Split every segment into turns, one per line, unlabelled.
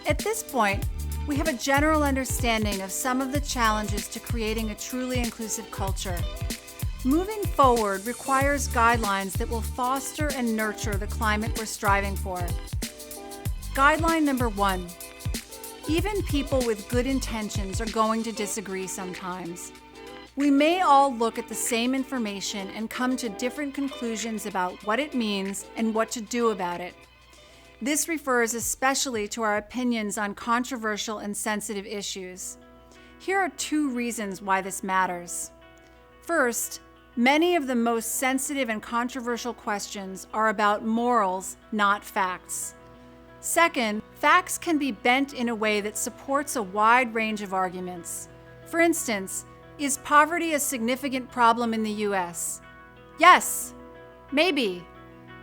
At this point, we have a general understanding of some of the challenges to creating a truly inclusive culture. Moving forward requires guidelines that will foster and nurture the climate we're striving for. Guideline number 1. Even people with good intentions are going to disagree sometimes. We may all look at the same information and come to different conclusions about what it means and what to do about it. This refers especially to our opinions on controversial and sensitive issues. Here are 2 reasons why this matters. First, many of the most sensitive and controversial questions are about morals, not facts. Second, facts can be bent in a way that supports a wide range of arguments. For instance, is poverty a significant problem in the U.S.? Yes, maybe.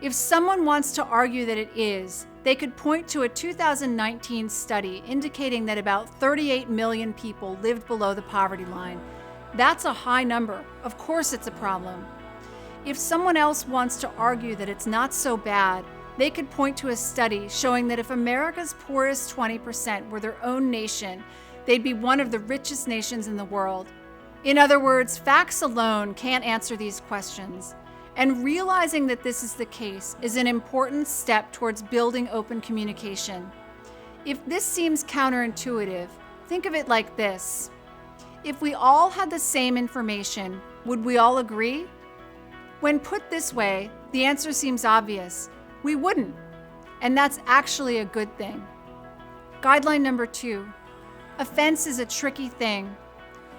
If someone wants to argue that it is, they could point to a 2019 study indicating that about 38 million people lived below the poverty line. That's a high number. Of course it's a problem. If someone else wants to argue that it's not so bad, they could point to a study showing that if America's poorest 20% were their own nation, they'd be one of the richest nations in the world. In other words, facts alone can't answer these questions. And realizing that this is the case is an important step towards building open communication. If this seems counterintuitive, think of it like this. If we all had the same information, would we all agree? When put this way, the answer seems obvious. We wouldn't. And that's actually a good thing. Guideline number 2. Offense is a tricky thing.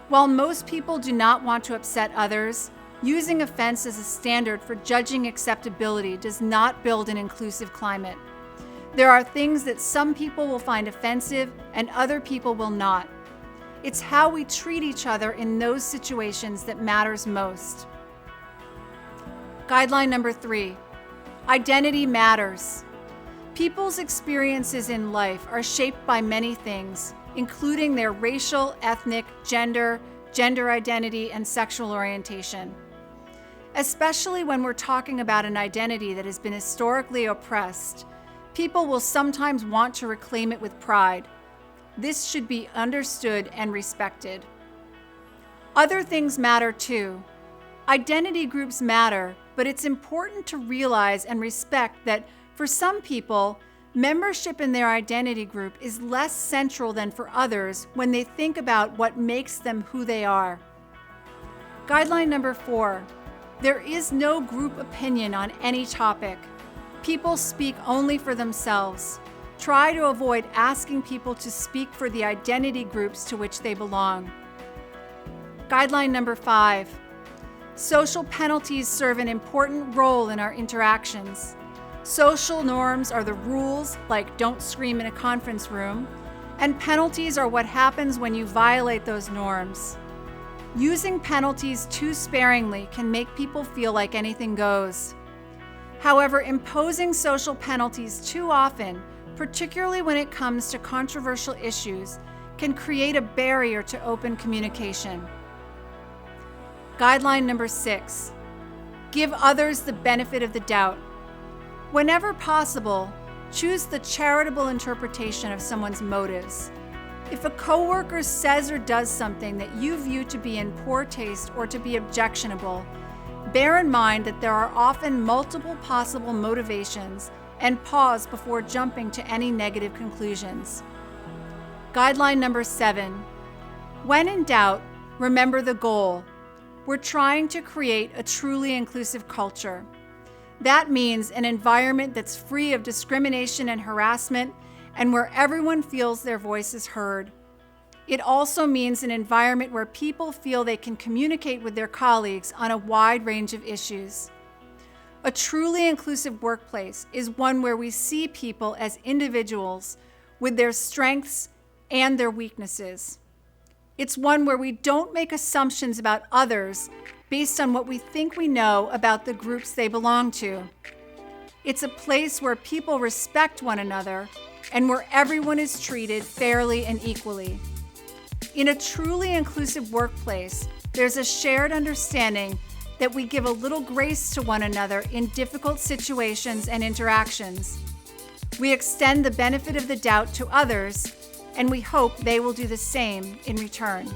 While most people do not want to upset others, using offense as a standard for judging acceptability does not build an inclusive climate. There are things that some people will find offensive and other people will not. It's how we treat each other in those situations that matters most. Guideline number 3. Identity matters. People's experiences in life are shaped by many things, including their racial, ethnic, gender identity, and sexual orientation. Especially when we're talking about an identity that has been historically oppressed, people will sometimes want to reclaim it with pride. This should be understood and respected. Other things matter too. Identity groups matter, but it's important to realize and respect that for some people, membership in their identity group is less central than for others when they think about what makes them who they are. Guideline number 4. There is no group opinion on any topic. People speak only for themselves. Try to avoid asking people to speak for the identity groups to which they belong. Guideline number 5. Social penalties serve an important role in our interactions. Social norms are the rules, like don't scream in a conference room, and penalties are what happens when you violate those norms. Using penalties too sparingly can make people feel like anything goes. However, imposing social penalties too often, particularly when it comes to controversial issues, can create a barrier to open communication. Guideline number 6. Give others the benefit of the doubt. Whenever possible, choose the charitable interpretation of someone's motives. If a coworker says or does something that you view to be in poor taste or to be objectionable, bear in mind that there are often multiple possible motivations and pause before jumping to any negative conclusions. Guideline number 7. When in doubt, remember the goal. We're trying to create a truly inclusive culture. That means an environment that's free of discrimination and harassment and where everyone feels their voice is heard. It also means an environment where people feel they can communicate with their colleagues on a wide range of issues. A truly inclusive workplace is one where we see people as individuals with their strengths and their weaknesses. It's one where we don't make assumptions about others based on what we think we know about the groups they belong to. It's a place where people respect one another and where everyone is treated fairly and equally. In a truly inclusive workplace, there's a shared understanding that we give a little grace to one another in difficult situations and interactions. We extend the benefit of the doubt to others, and we hope they will do the same in return.